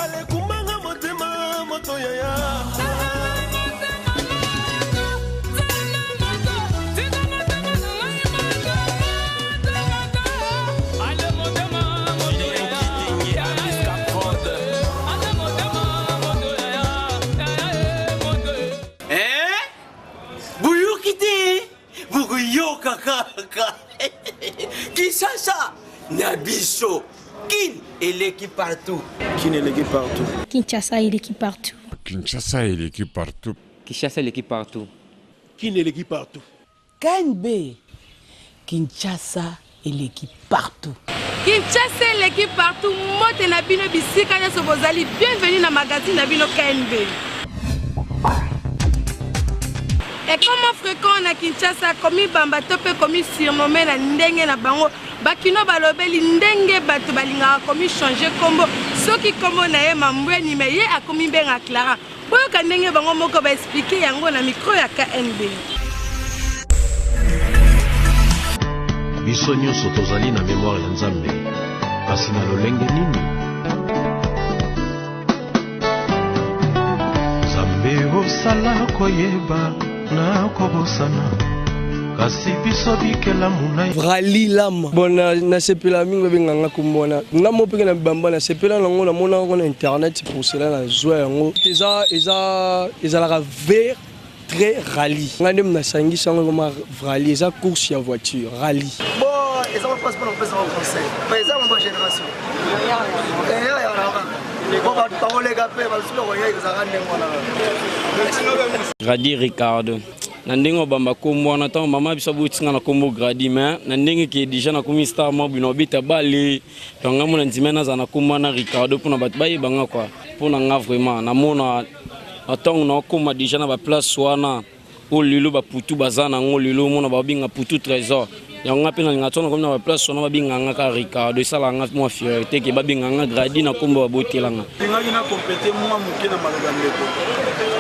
Ale kumanga motema moto yaya. Kinshasa, Nabiso, Kin et l'équipe partout. Kin et l'équipe partout. Kinshasa et l'équipe partout. Kinshasa et l'équipe partout. Kinshasa et l'équipe partout. Kin et l'équipe partout. KNB. Kinshasa et l'équipe partout. Kinshasa et l'équipe partout. Mote Nabino Bisika Sobozali. Bienvenue dans le magazine Nabino KNB. Et comment fréquent na Kinshasa komi bamba tope komi surnommé na ndenge na bango bakino balobeli ndenge bato balinga komi changer kombo soki kombo na ye mambweni me ye akomi benga Clara boyo ka ndenge bango moko ba expliquer yango na micro ya KNB. Biso nyonso tozali na mémoire ya Nzambe kasi na lolenge nini Nzambe osala koyeba na kobosana kasi biso bikela munai Vrali lama bona na sepela mingo benganga kumbona nga mopeke na bamba na sepela nango na mona ko na internet pour cela na joie yango eza la vert très rallye ngande mna sangi sango comme vrali eza course ya voiture rallye bon eza pas passe pour le président français mais eza ma génération Gradi Ricardo. Nandingo bamba kombo na temps mama biso butinga na kombo Gradi mais nandingi ki déjà na komi star mo bino bita bali tonga mona nzimena za na kombo na Ricardo pour na bat baye banga quoi pour na nga vraiment na mona atong na koma déjà na ba place wana o lilo ba putu bazana ngo lilo mona ba binga putu trésor yanga pena ngatona comme na ba place wana ba binga nga ka Ricardo sala nga mo fierté ke ba binga nga Gradi na kombo ba botelanga ngaki na compléter moi muke na malagandeko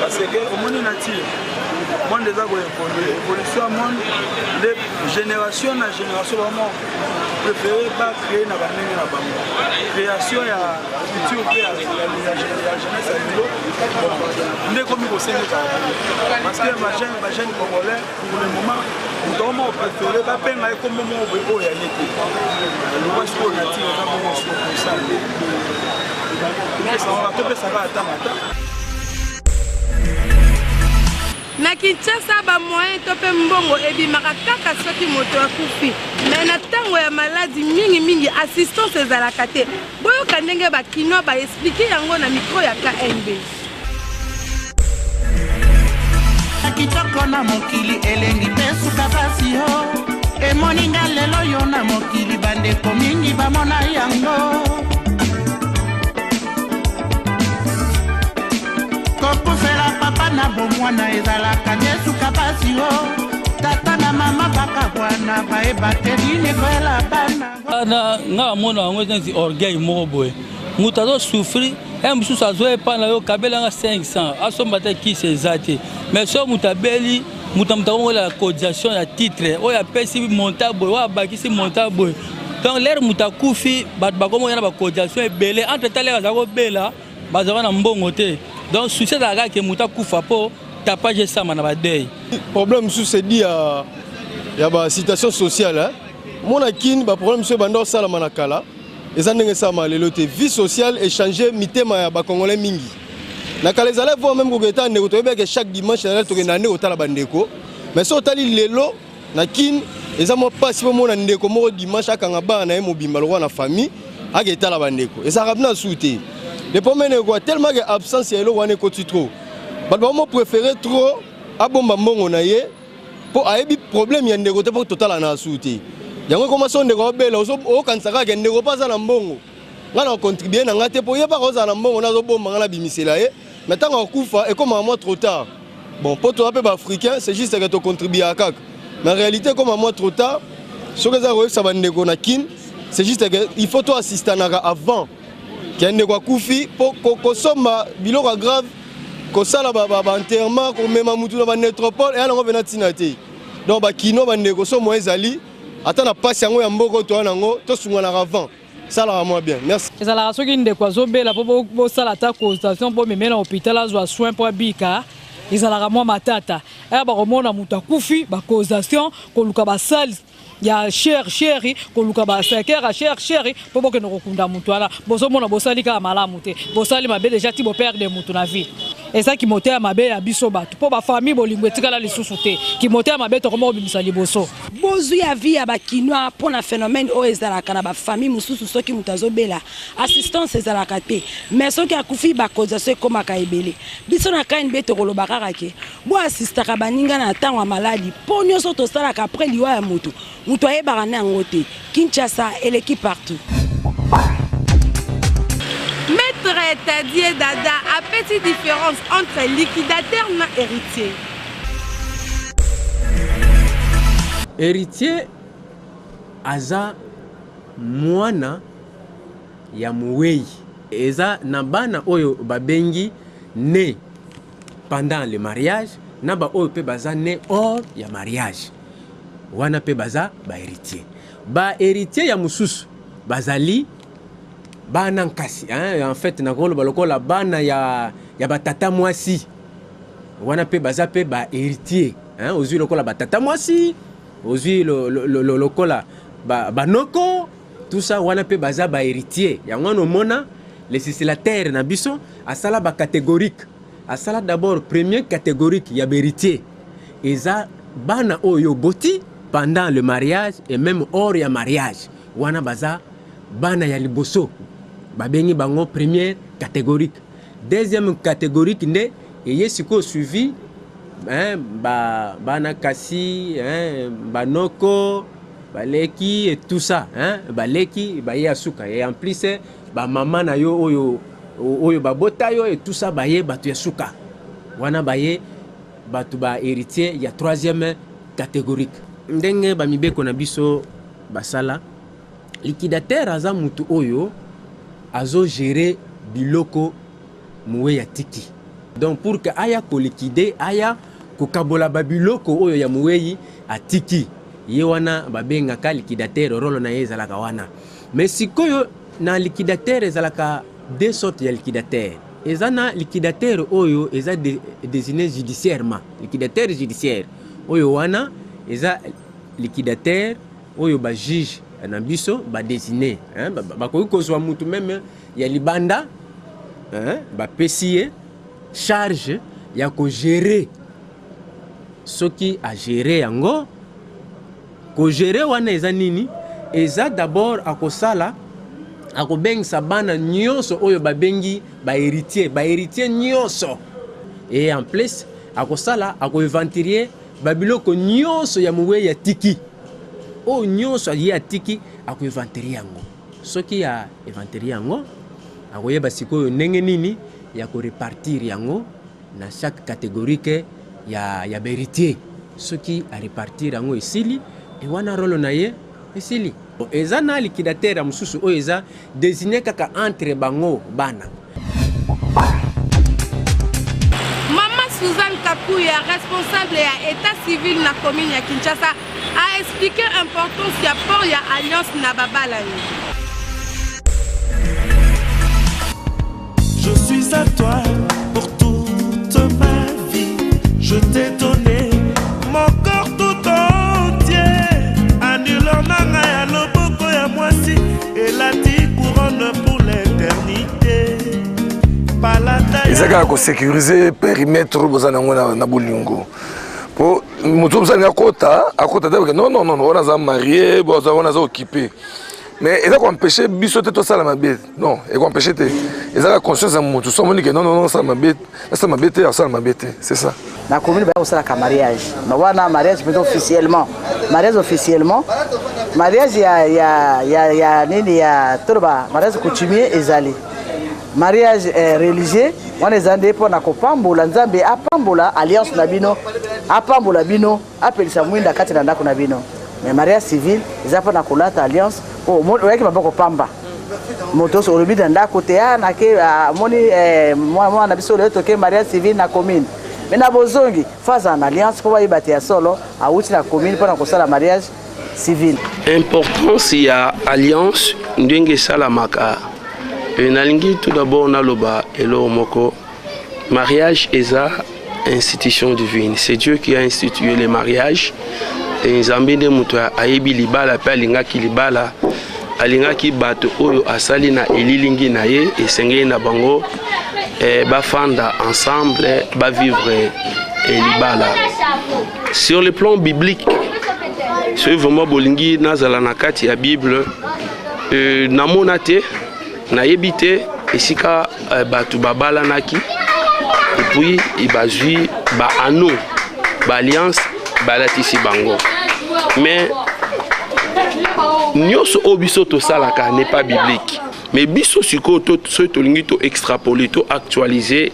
parce que au monde nature monde des évolution monde de génération na génération vraiment préféré pas créer na banenge na bango création ya culture ya jeunesse à niveau ndé comme ko senga parce que ma jeune congolais pour le moment nous préféré pas penga comme moment où ya yeki le voit sur nature ça bon sur ça mais ça va te ça va attendre na Kinshasa ba moyen tope mbongo ebimaka kaka soki moto akufi mais na tango ya maladie mingi assistance ezalaka te boyoka ndenge bakino ba expliquer yango na micro ya KNB. Kitoko na mokili elengi pesuka basi ho emoninga lelo yo na mokili bandeko mingi bamona yango kopusela papa na bomwana ezalaka ndesuka basi ho tata na mama bakabwana bayeba te nini koyela bana nga mona yango neti orgueil moko boye moto azosouffrir mosusu azoepana yo kabelanga 500 asomba te kisi eza te mais so moto abeli moto amotakomola la cotisation ya titre oyo apesi monta boye oyo abakisi monta boye donc lere moto akufi bato bakomoya na bacotisation ebele entre ta lere aza kobela bazalaka na mbongo te donc souci ezalaka ke moto akufa mpo tapage esama na badei problème mosusu c'est dit ya basitation sociale mona kini baproblème mosusu ebanda osalama na kala eza ndenge esama lelo te vie sociale échanger mitema ya bakongolais mingi na kala ezala vo même koketa ndeko toyebeke chaque dimanche ezala tokenda ndeko otala bandeko mais so otali lelo na kini eza mwa pasi mpo mona ndeko moko dimanche akanga bana na ye mobimba lokwa na famille aketala bandeko ezalaka bina su te depo meneko tellement ke absence ya eloko wana ekoti trop bato bamo préféré trop abomba mbongo na ye mpo ayebi problème ya ndeko te mpo totala na su te yango komasa ndeko obela okanisa kaka ndeko mpo aza na mbongo nga na kocontribue na nga te mpo yebaka ozala na mbongo nazobomba nga na bimisela ye mais ntango akufa ekomaka mwa trop tard bon mpo toza mpe baafricain c'est juste ke tocontribuaka kaka mais en réalité ekoma mwa trop tard soki eza koyebisa bandeko na kine c'est juste ke il faut to assistanaka avant ke ndeko akufi mpo kosomba biloko grave kosala baenterrement komema mutu na banétropole eya nango mpena ntina te donc bakino bandeko so moya ezali ata na pasi yango ya mboko toya nango tosunganaka avant ça la moi bien. Merci. Et ça la raison qu'il ne décoise bela pour ça la ta consultation pour me mettre à l'hôpital à joie soin pour bika. Ils ont la moi matata. Et bah comment on a muta kufi ba causation qu'on luka ba sal ya chéri qu'on luka ba sekera chéri pour que nous rekunda mutu ala bozo mona bosali ka malamu te bosali mabe déjà ti bo perdre mutu na vie. Et ça qui moté à mabe ya biso batu pour ba famille bolingo etikala lisusu te qui moté à mabe to comment bimisa liboso bozu ya vie ya ba kinwa pour na phénomène o ezala kana ba famille mususu soki mutazo bela assistance ezala kate mais soki akufi ba causation koma ka ebele biso na kain beto koloba kaka ke bo assista ka baninga na tango maladi po nyoso to sala ka après liwa ya moto mutu ayebaka na yango te. Kinshasa eleki partout. Maître Tadier Dada a petite différence entre liquidateur et héritier. Héritier aza mwana ya muwei eza nabana oyo babengi né pendant le mariage naba oyo pe baza né hors ya mariage wana pe baza ba héritier. Ba héritier ya mususu bazali bana nkasi en fait nakolo balokola bana ya batata mwasi wana pe baza pe ba héritier ozwi lokola batata mwasi ozwi lokola banoko tout ça wana pe baza ba héritier yango no mona les célibataires na biso asala ba catégorique asala d'abord premier catégorique ya héritier eza bana oyo boti pendant le mariage et même hors ya mariage wana baza bana ya liboso babengi bango première catégorique. Deuxième catégorique nde yesiko suivi bana kasi banoko baleki et tout ça baleki baye asuka et en plus ba mama na yo oyo babota yo et tout ça baye batu ya suka wana baye batu ba héritier ya troisième catégorique. Ndenge bamibeko na biso basala liquidateur aza mutu oyo azo gérer biloko muwe ya tiki. Donc pour que aya ko liquider aya ko kabola babiloko oyo ya muwe a tiki ye wana babenga ka liquidateur rolo na ezalaka wana. Mais sikoyo na liquidateur ezalaka deux sortes ya liquidateur. Ezana liquidateur oyo eza désigné judiciairement liquidateur judiciaire oyo wana eza liquidateur oyo ba juge na biso ba désigné ba ko kozwa mutu même ya libanda ba pesier charge ya ko gérer soki a gérer yango ko gérer wana eza nini eza d'abord akosala akobengisa bana nyonso oyo babengi ba héritier nyonso et en plus akosala akoinventarier babiloko nyonso ya muwe ya tiki o nyonso ya tiki akoinventarier yango soki ya inventarier yango akoyeba sikoyo ndenge nini ya ko répartir yango na chaque catégorie ya héritier soki a répartir yango esili e wana rolo na ye esili eza na liquidateur ya mususu oyo eza désigné kaka entre bango bana. Suzanne Kapuya, responsable de l'état civil de la commune de Kinshasa, a expliqué l'importance du port de l'alliance Nababala. Je suis à toi pour toute ma vie. Je t'ai donné mon corps tout entier. Annulons nanga ya loboko ya mwasi et la dit couronne pour l'éternité. ezaka ko sécuriser périmètre bozanango na bolingo po mutu bozana akota te non on a marié on a occupé mais ezaka empêcher biso te to sala mabe non et empêcher te ezaka conscience ya mutu so moni que non ça mabe te ça mabe te c'est ça na commune ba osala ka mariage na wana mariage plutôt officiellement mariage ya nini ya turba mariage coutumier ezali mariage religieux on est andé pour na kopambola nzambe apambola alliance na bino apambola bino apelisa mwinda kati na ndako na bino mais mariage civil ezapa na kolata alliance o oyaki maboko pamba moto so lobi na ndako te na ke moni moi na biso le toke mariage civil na commune mais na bozongi faza na alliance pour bayibate ya solo a uti na commune pour na kosala mariage civil. Importance ya alliance ndenge salamaka nalingi tout d'abord naloba elo moko mariage eza institution divine, c'est Dieu qui a institué le mariage. Et nzambe nde muto ayebi libala pe alingaki libala alingaki bato oyo asali na elilingi na ye esengeli na bango bafanda ensemble bavivre libala. Sur le plan biblique, c'est vraiment bolingi nazala na kati ya Bible namona te nayebi te esika bato babalanaki et puis ibazwi ba ano ba alliance balatisi bango. Mais nyonso obiso to salaka n'est pas biblique. Mais biso siko to tolingi to extrapoler to actualiser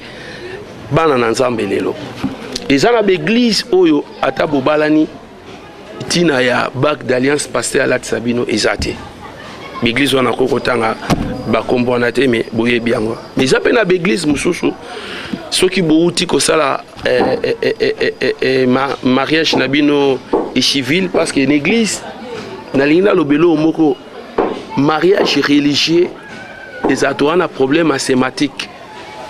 bana na nzambe lelo. Eza na l'église oyo ata bobalani tina ya bac d'alliance pasteur Alat Sabino ezate. L'église wana kokotanga bakombo wana te me boye biango. Mais eza pe na l'église mususu soki bouti ko sala mariage nabino et civil parce que l'église nalina lobelo moko mariage religieux les atoana un problème thématique.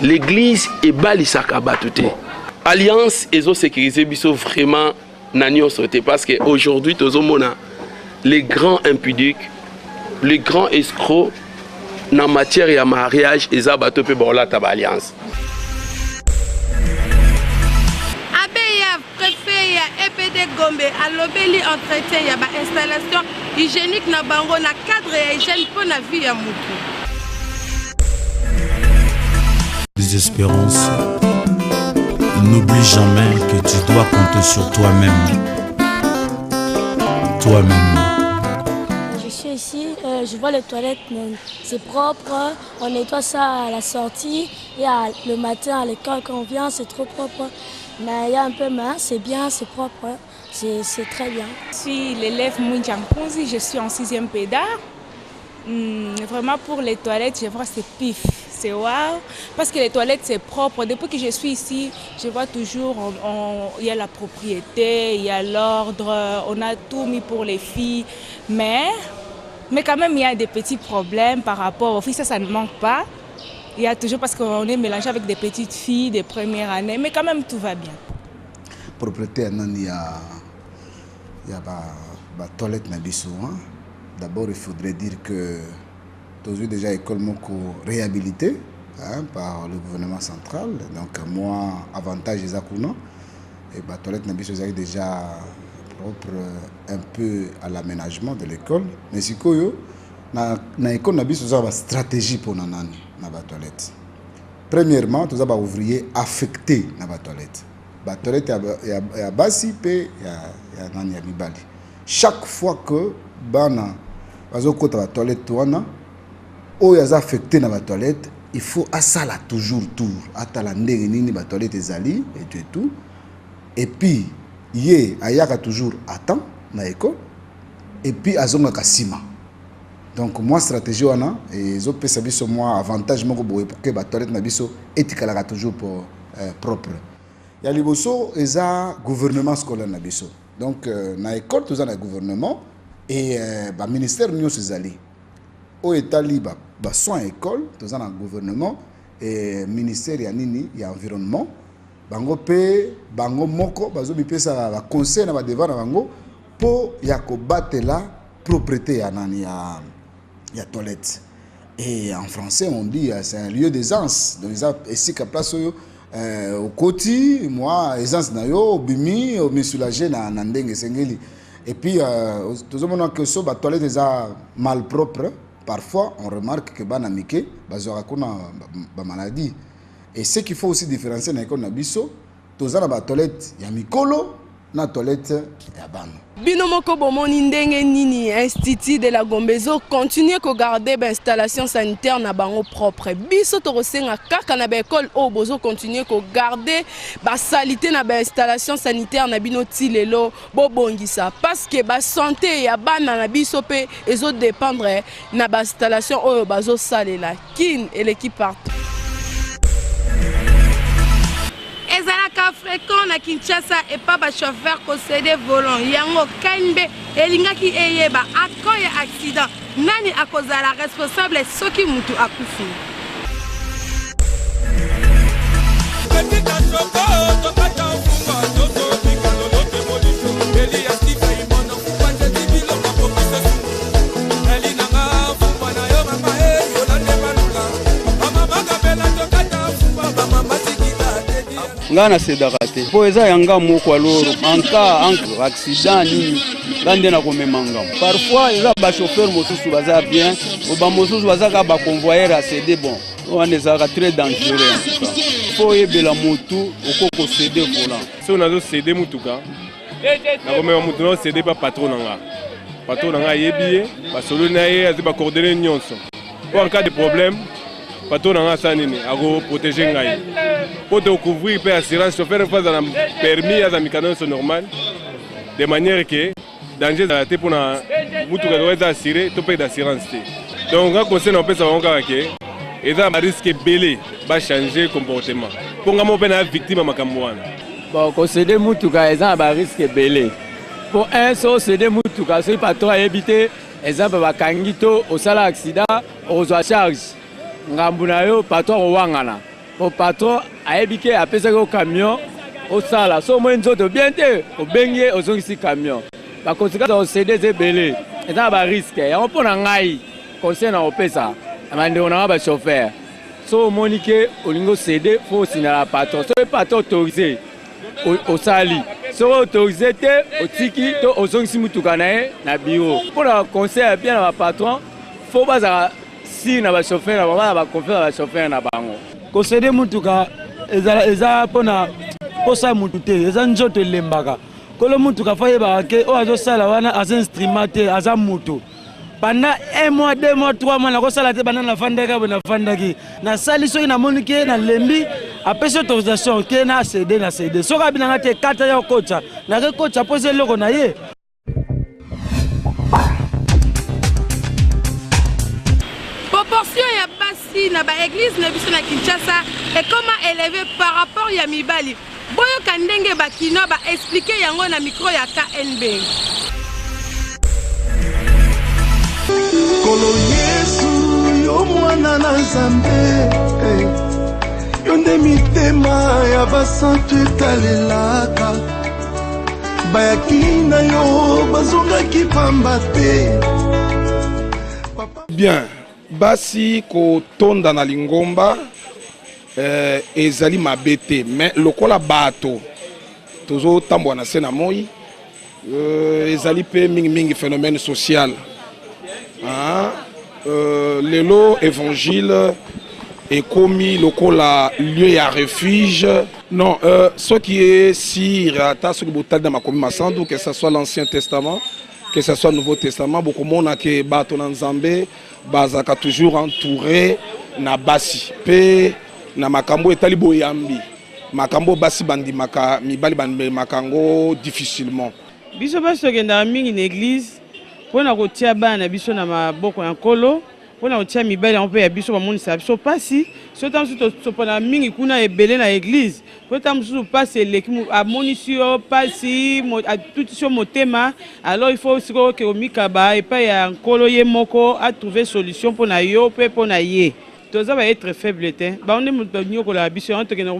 L'église est balisaka batute. Alliance ezo sécuriser biso vraiment nanyo sauté parce que aujourd'hui tozomona les grands impudiques, les grands escrocs en matière de mariage eza bato pe bola ta alliance. EPD Gombe a lobeli entretien ya ba installation hygiénique na bango na cadre ya hygiène pour na vie ya mutu. Désespérance. N'oublie jamais que tu dois compter sur toi-même. Toi-même. Je suis ici, je vois les toilettes, c'est propre, on nettoie ça à la sortie et le matin à l'école quand on vient, c'est trop propre. Mais il y a un peu mince, c'est bien, c'est propre, c'est très bien. Je suis l'élève Mounjang Ponzi, je suis en 6e péda. Vraiment pour les toilettes, je vois c'est pif, c'est waouh. Parce que les toilettes c'est propre. Depuis que je suis ici, je vois toujours, il y a la propriété, il y a l'ordre, on a tout mis pour les filles. Mais quand même il y a des petits problèmes par rapport aux filles, ça ne manque pas. Il y a toujours parce qu'on est mélangé avec des petites filles des premières années, mais quand même tout va bien. Propriété, il y a des toilettes. D'abord, il faudrait dire que tous déjà l'école réhabilitée par le gouvernement central. Donc, moi, avantage des Akuna. Et les toilettes sont déjà propres un peu à l'aménagement de l'école. Mais si dans l'école, nous avons une stratégie pour les toilettes. Premièrement, nous avons des ouvriers affectés dans les toilettes. Les toilettes, il y a Bassi et il y a Mibali. Chaque fois que Bana va aux toilettes, ou ils sont affectés dans la toilette, il faut asala toujours tour. Atalande nini la toilette ezali et tout. Et puis il y a toujours attend dans l'école. Et puis azonga kasima. Donc moi stratégie wana et zo pesa biso moi avantage moko boye pour que ba toilette na biso etikala toujours pour propre. Ya liboso eza gouvernement scolaire na biso. Donc na école tous na gouvernement et ba ministère nyo sezali. Au etali ba soin école tous na gouvernement et ministère ya nini ya environnement bango pe bango moko bazo bipesa ba conseil na ba devant na bango pour ya ko batela propriété ya nani ya il y a toilette. Et en français, on dit c'est un lieu d'aisance. Donc, ici, à place au côté, moi, aisance na yo, bimi, me soulager na ndenge sengeli. Et puis, tout le monde que so ba toilette est mal propre. Parfois, on remarque que ba na mike, ba zorakuna ba maladie. Et ce qu'il faut aussi différencier na école na biso, tous na ba toilette ya mikolo na toilette ya bano. Bino moko bomoni ndenge nini institut de la Gombezo continue ko garder ba installation sanitaire na bango propre. Biso to kosenga kaka na ba école o bozo continue ko garder ba salité na ba installation sanitaire na bino tilelo bo bongisa parce que ba santé ya bana na biso pe ezo dépendre na ba installation o bazo salela kin et l'équipe partout. Ezalaka fréquent na Kinshasa et pas ba chauffeur concédé volant yango kainbe elingaki eyeba akoya accident nani akozala responsable soki mutu akufi. nga nasedaka te mpo eza yanga moko aloro anka accident nini nga nde nakomema ngambo parfois eza bachauffeur mosusu baza bien oba mosusu bazaka baconvoyeur asede bon wana ezalaka très dangereux en tout cas mpo oyebela motu okokosede volant soki nazosede mutuka nakomema motu naosede pa patron na nga patron na nga ayebi ye basolo na ye aza bacoordonne nyonso mpo en cas de problème patron na nga asa nini akoprotege ngai mpo tocouvrir mpe assurance chauffeur mpo aza na permis aza mikanda nyonso normal de manière ke danger ezala te mpona mutuka toka eza assure to mpe d'assurance te donc nga conseil na opesa bango kaka ke eza bariske ebele bachange comportement mpo nga mo mpe na victime ya makambo wana bon kosede mutuka eza na bariske ebele mpo un so osede mutuka soki patron ayebi te exemple bakangi to osala accident okozwa charge ngambu na yo patron akowangana po patron ayebi ke apesaki o camion osala so omoi nzoto bien te obengi ye ozongisi camion bakonsequence ya kosede eza ebele eza na bariske yango mpo na ngai conseil na kopesa bandeko na nga bachauffeur so omoni ke olingi osede fo osinala patron soki patron autorise osali soki autorise te otiki to ozongisi mutuka na ye na biro mpo na conseil ya bien na bapatron fo bazala si na bachauffeur na bango na baconfiance na bachauffeur na bango kosede mutuka eza mpona posa mutu te eza nzoto elembaka kolo mutuka fa yebaka ke oyo azosala wana aza instrument te aza mutu pendant 1 mois 2 mois 3 mois nakosala te banda nafandaki boye nafandaki nasali soki namoni ke nalembi apesi autorisation ke na cede soki abinanga te kata ya kocha nake kocha posa eloko na ye. Proportion ya basi na ba église na biso na Kinshasa est comment élevé par rapport ya mibali. Boyo kandenge bakino ba expliquer yango na micro ya KNB. Kolo Yesu yo mwana na Nzambe yo nde mitema ya basantu etalelaka bayaki na yo bazongaki pamba te. Bien, basi kotonda na lingomba ezali mabe te mais lokola bato tozotambola na se na moi ezali mpe mingimingi phénomène social. Lelo évangile ekomi lokola lieu ya refuge. Non, ce qui est si ata soki botali na makomi masandu, que ce soit l'Ancien Testament, que ce soit le Nouveau Testament, bokomona ke bato na Nzambe bazaka toujours entouré na basi pe na makambo etali boyambi makambo basi bandimaka mibali bandimaka ngo difficilement. Biso basi tokendaka mingi na église mpona kotia bana na biso na maboko ya nkolo mpona kotia mibali yango mpe ya biso bamonisa biso pasi so ta mosusu topona mingi kuna ebele na église po ta mosusu pasi eleki amonisi yo pasi atutisi yo motema alors il faut sikoyo ke omikaba epai ya nkolo ye moko atrouve solution mpona yo mpe mpona ye toza baetre faible te bango nde moto banyokola biso yango tokenda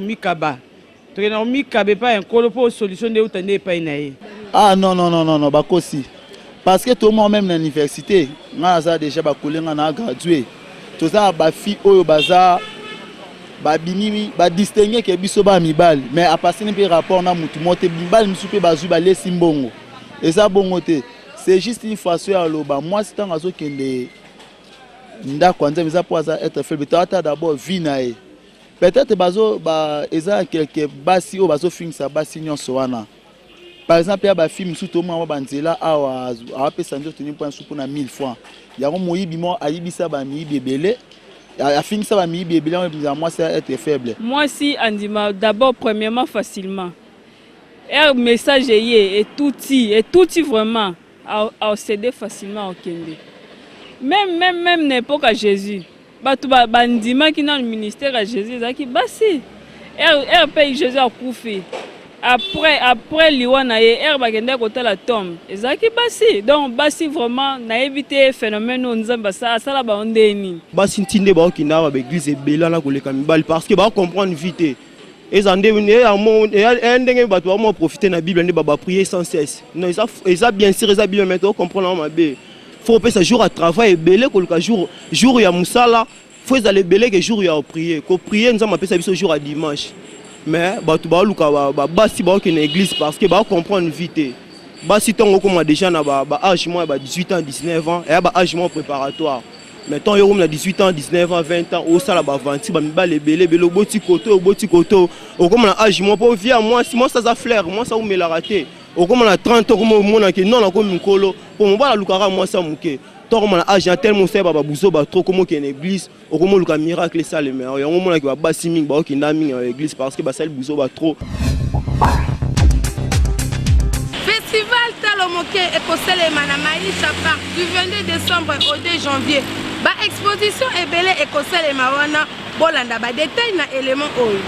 komikaba epai ya nkolo mpo solution nde euta nde epai na ye. Ah non bakosi parce que tout le monde même na université nga za déjà bakolenga na gradué toza ba fi oyo baza ba binimi ba distinguer ke biso ba mibali mais a passer un peu rapport na mutu moté mibali musu pe bazu ba lesi mbongo eza bongo te c'est juste une façon ya loba moi c'est tant azo kende nda kwanza meza po za être faible tata d'abord vie na e peut-être bazo ba eza quelque basi o bazo finisa basi nyonso wana. Par exemple, il y a des films sous Thomas Banzela à pesa ndio tuni point soupe na 1000 francs. Yango moyibi mo ayibisa ba miyibi ebele. A fini ça ba miyibi ebele moi c'est être faible. Moi si andima d'abord premièrement facilement. Un message et tout vraiment à céder facilement au Kende. Même n'importe à Jésus. Batu bandima qui dans le ministère à Jésus zaki basi. Er paye Jésus a coufé. après liwana ye er bakende kota la tombe ezaki basi donc basi vraiment na éviter phénomène nzamba ça sala ba ondeni basi ntinde ba okina ba église ebela na koleka mibali parce que ba comprendre vite ezande ndenge bato ba mo profiter na Bible ndé ba prier sans cesse non ça bien sûr ça bien maintenant comprendre ma bé faut passer jour à travail ebele koleka jour ya musala faut aller belé que jour ya prier ko prier nzamba pesa biso jour à dimanche. Mais bato ba luka ba basi ba okina église parce que ba comprendre vite basi tongo comme déjà na ba âge moi ba 18 ans 19 ans et ba âge moi préparatoire mais tant yo na 18 ans 19 ans 20 ans au sala ba 20 ba mibale belé boti koto au comme na âge moi pour via moi si moi ça za flair moi ça ou me la raté au comme na 30 ans comme mona que non na comme nkolo pour moi la lukara moi ça muke tant comme na âge tellement c'est ba buzo ba trop comme que église au comme luka miracle ça le meilleur yo mona que ba basi ming ba okinda ming église parce que ba ça buzo ba trop. Festival Talomoké et Koselema na Maïcha Park du 22 décembre au 2 janvier. Ba exposition ebele et Koselema wana bolanda ba détail na élément oyo.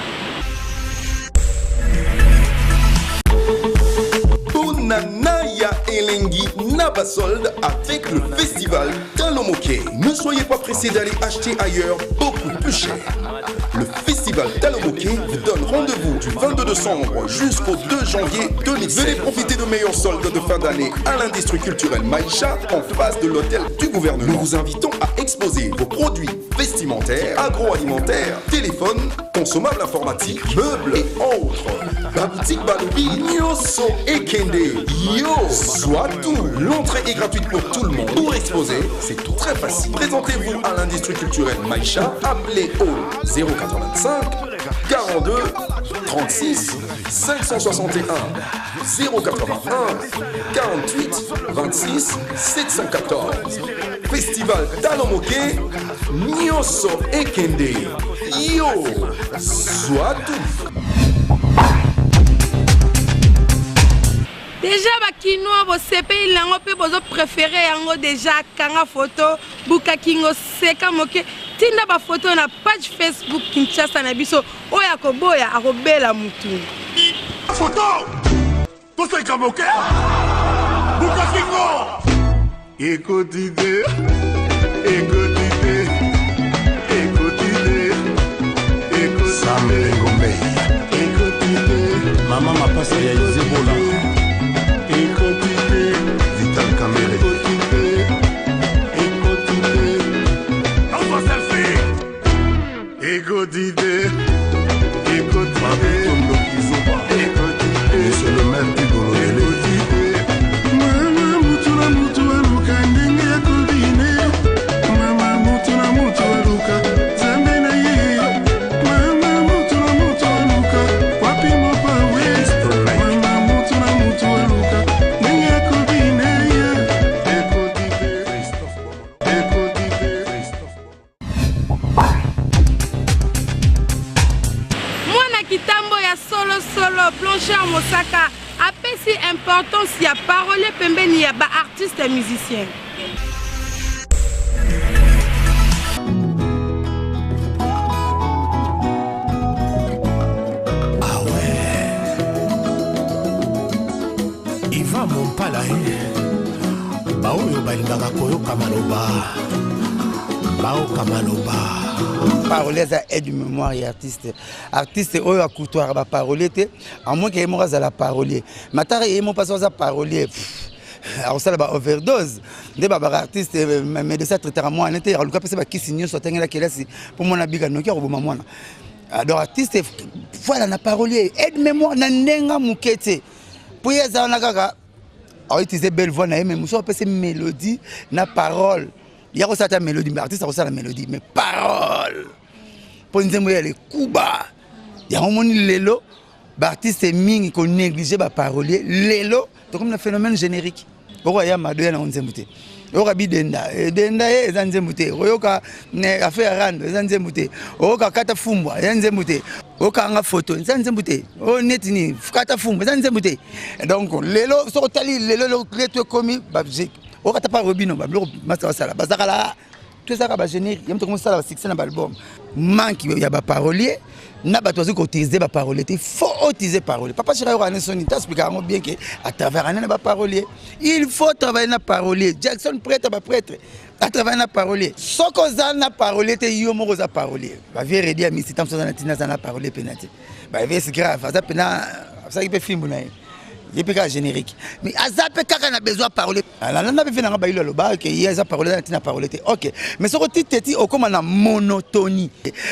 Naya Elengi Nabasolde avec le festival Talomoké. Ne soyez pas pressés d'aller acheter ailleurs beaucoup plus cher. Le festival Talomoké vous donne rendez-vous du 22 décembre jusqu'au 2 janvier 2016. Venez profiter de meilleurs soldes de fin d'année à l'industrie culturelle Maïcha en face de l'hôtel du gouvernement. Nous vous invitons à exposer vos produits vestimentaires, agroalimentaires, téléphones, consommables informatiques, meubles et autres. La boutique Balobi, Nyoso et Kende. Yo, soit tout. L'entrée est gratuite pour tout le monde. Pour exposer, c'est tout très facile. Présentez-vous à l'industrie culturelle Maïcha. Appelez au 085 42 36 561 081 48 26 714. Festival Talomoké, Nyoso et Kende. Yo, soit tout. Déjà bakinois bo sepe ilango pe bozo préféré yango déjà kanga photo buka kingo seka moke tinda ba photo na page Facebook Kinshasa na biso oya koboya akobela mutu photo to seka moke buka kingo écoutez Sambe Gombe Maman m'a passé ya Zebola Vital Caméré Monsieur le maire du Gololele Mama mutuna mutu aluka ndenge ya kobine Mama mutuna mutu aluka Zambe na ye Mama mutuna mutu aluka Wapi mopa west Mama mutuna mutu aluka Ndenge ya kobine Mwana kitambo ya solo Blanchard Mosaka apesi importance ya parole pembeni ya ba artiste et musicien. Ah ouais Iva Mompala Baoyo balingaka koyoka maloba Baoka maloba parolier za aide du mémoire et artiste oyo akutoire ba parolier te à moins que mo za la parolier matara yemo paso za parolier alors ça ba overdose de ba artiste médecin traiteur moi n'était alors ka pese ba kisinyo so tengela kelasi pour mon abiga noki ko boma mwana alors artiste voilà na parolier aide mémoire na ndenga mukete pour yeza na kaka a utiliser belle voix na même so pese mélodie na parole. Il y a aussi la mélodie, mais l'artiste a aussi la mélodie, mais parole. Pour nous dire, il y a les couba. Il y a un moment l'élo, l'artiste est mis qu'on néglige les paroliers. L'élo, c'est comme un phénomène générique. Pourquoi il y a ma deux ans on s'est muté. Oka bidenda, denda ye zanze muté. Oka ne affaire rando zanze muté. Oka kata fumbwa zanze muté. Oka nga photo zanze muté. O netini kata fumbwa zanze muté. Donc l'élo sotali l'élo le commis babjik. Oka tapa robino bablo masa sala bazakala tout ça va générer il y a tout ça va succès dans l'album manque il y a ba parolier na ba tozi ko utiliser ba parolier il faut utiliser parolier papa Chirayo Ranson t'explique bien que à travers un ba parolier il faut travailler na parolier Jackson prêtre ba prêtre à travers na parolier soko za na parolier te yo moko za parolier ba vérité dire mi sitam so na tina za na parolier penati ba c'est grave ça pena ça qui peut film na et puis générique mais azape kaka na besoin parler ala na be fina ba ilo lo ba que yeza parler na tina parler OK mais ce côté teti o comme na monotonie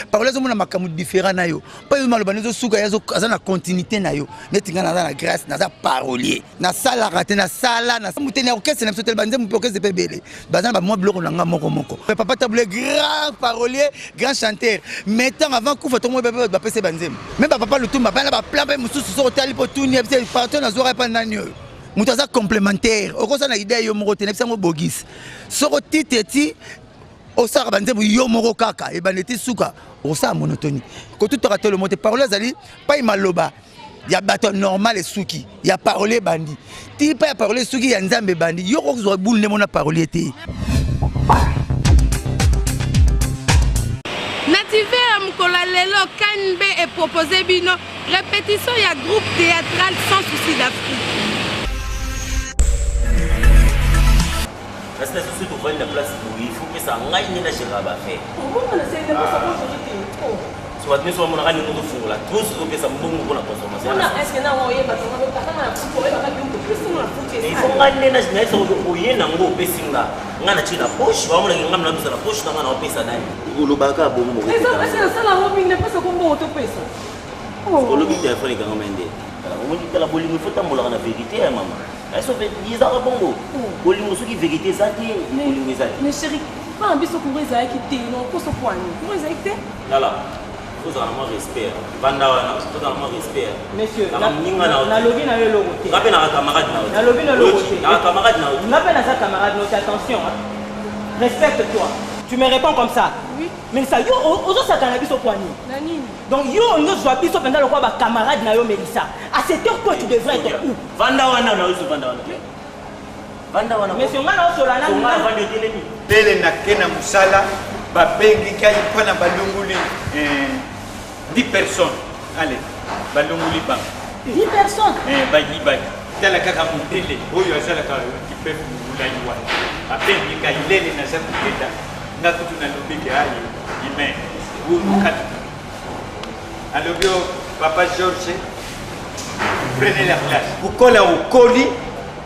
parler zo mona makamu différent na yo pas yo maloba nezo suka yazo azana continuité na yo netinga na na grâce na za parolier na sala raté na sala na muteni orchestre na sotel banze mu orchestre pe belé bazana ba mo bloko na nga moko papa tabule grand parolier grand chanteur mettant avant kufa to mo ba pese banze même papa lutumba bana ba plan ba mususu so hotel po tuni partout na pas nani mutu aza complémentaire okosa na idée yo moko te nebisango bogis soko titeti osaka banzembo yo moko kaka ebaneti suka osala monotonie kotutaka te le mote parole azali pas maloba ya bato normal esuki ya parole bandi ti pa ya parole suki ya nzambe bandi yo kozwa bulu ne mona parole te Nativé à Mkola Lelo Kanbe est proposé bino répétition ya groupe théâtral sans souci d'Afrique. La station se trouve à la place où il faut que ça aille na chiraba fait. Soit nous sommes en nous fou là tous au que ça mbongo na consommation. Est-ce que na oye ba tonga ba kama na fuko ba ka biungo plus na fuko. Il faut ngane na jina so oye na ngo pesinga. Ngana china push ba mo na ngamna na na push na ngana opesa nani. Ulobaka bongo mo. Esa sala hoping ne pesa ko mbo to pesa. Olobi téléphone ga ngamende. On dit que la bolingo faut tambola na vérité à maman. Eso fait 10 ans bongo. Bolingo so ki vérité ça ti bolingo ça. Mais chérie, pas ambition ko reza ki te non ko so poani. Ko reza ki te? Là. Totalement respect. Bandawana, totalement respect. Messieurs, na lobby na yo logo te. Rappel na camarade na. Na lobby na logo te. Na camarade na. Rappel na sa camarade, attention. Respecte-toi. Tu me réponds comme ça. Oui. Mais ça yo ozo satana biso poani. Nani. Donc yo on zo biso pendant le quoi ba camarade na yo Melissa. À cette heure toi tu devrais être où? Bandawana na yo Bandawana. Bandawana. Messieurs, ngana osolana. Ngana vande telemi. Bele na kena musala. Babengi kai pona balunguli 10 personnes. Allez, balunguli ba. 10 personnes. Bayi bayi. Tala kaka mutele. Oyo azala ka kipe mulai wa. Babengi kai lele na sa kutenda. Ngakutu na lobeke ayi. Ime. Kat. Alors papa Georges prenez la place. Bukola ukoli.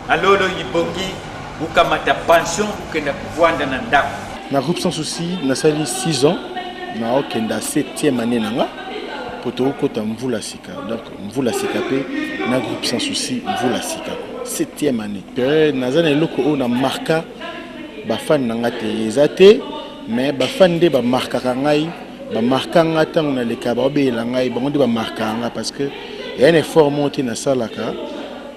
Alors ibongi ukamata pension ukenda kuvanda na ndako. Na groupe sans souci, na sali 6 ans, na okenda 7e année nanga poto kota mvula sika. Donc mvula sika pe na groupe sans souci mvula sika. 7e année. Pe nazana eloko o na marka ba fan nanga te ezate mais ba fan de ba marka ngai ba marka ngata na le kaba obela ngai ba ngondi ba marka nga parce que y a un effort monté na salaka.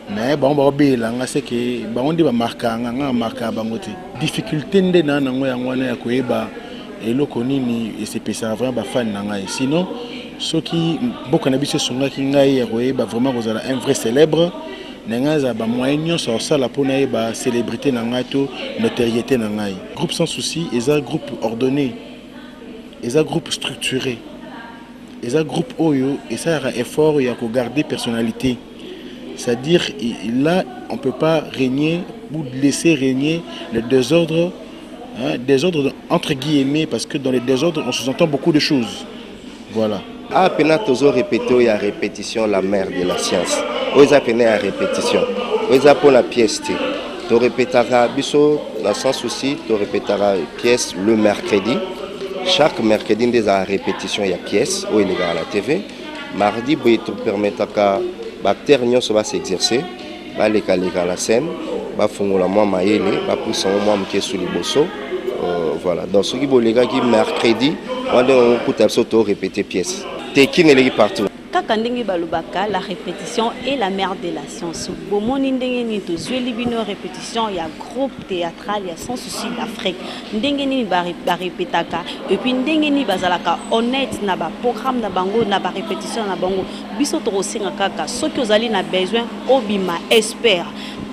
Mais bon babela nga seke bangondi ba marka nga marka bangote difficulté nde na ngo ya ngwana ya koyeba eloko nini esepesa vraiment ba fan na ngai sinon soki beaucoup na biso songa ki ngai ya koyeba vraiment kozala un vrai célèbre nga za ba moyen so sala pona ba célébrité na ngai to notoriété na ngai groupe sans souci et un groupe ordonné et un groupe structuré et un groupe oyo et ça a effort ya ko garder personnalité. C'est-à-dire, là, on ne peut pas régner ou laisser régner le désordre, hein, désordre entre guillemets, parce que dans les désordres, on sous-entend beaucoup de choses. Voilà. Ah, pena toujours répéter, il y a répétition, la mère de la science. Ils a pena à répétition. Ils a pour la pièce. Tu répéteras, biso, dans sans souci, tu répéteras pièce le mercredi. Chaque mercredi, il y a répétition, il y a pièce, où il est à la TV. Mardi, il te permettra qu'à acteur nyonso va s'exercer va leka la scène va fongola moi maele va pousser moi mke sous les bosso voilà dans ce qui bolega qui mercredi on peut surtout répéter pièce tekine leki partout kaka ndenge balobaka la répétition est la mère de la science bomoni ndenge ni to zweli bino répétition ya groupe théâtral ya sans souci d'Afrique ndenge ni ba répétaka et puis ndenge ni bazalaka honnête na ba programme na bango na ba répétition na bango biso to kosenga kaka soki ozali na besoin obima espère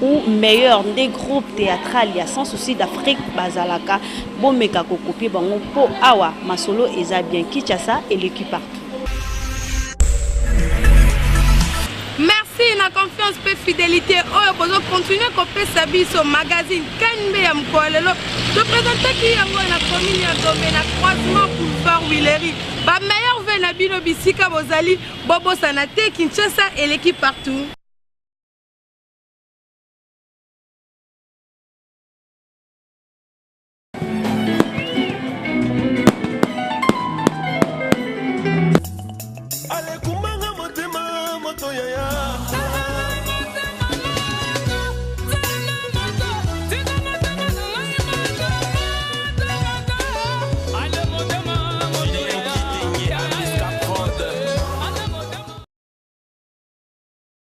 ou meilleur des groupes théâtrales il y a sans souci d'Afrique bazalaka bon meka kokopi bango po awa masolo eza bien Kinshasa et l'équipe partout. Merci na confiance pe fidélité oyo bozo continuer kopesa biso magazine Kanbe ya mkolelo to présenter ki yango na commune ya Gombe na croisement boulevard Willery ba meilleur vin na bino bisika bozali bobo sanate Kinshasa et l'équipe partout. Allez kumanga motema moto yaya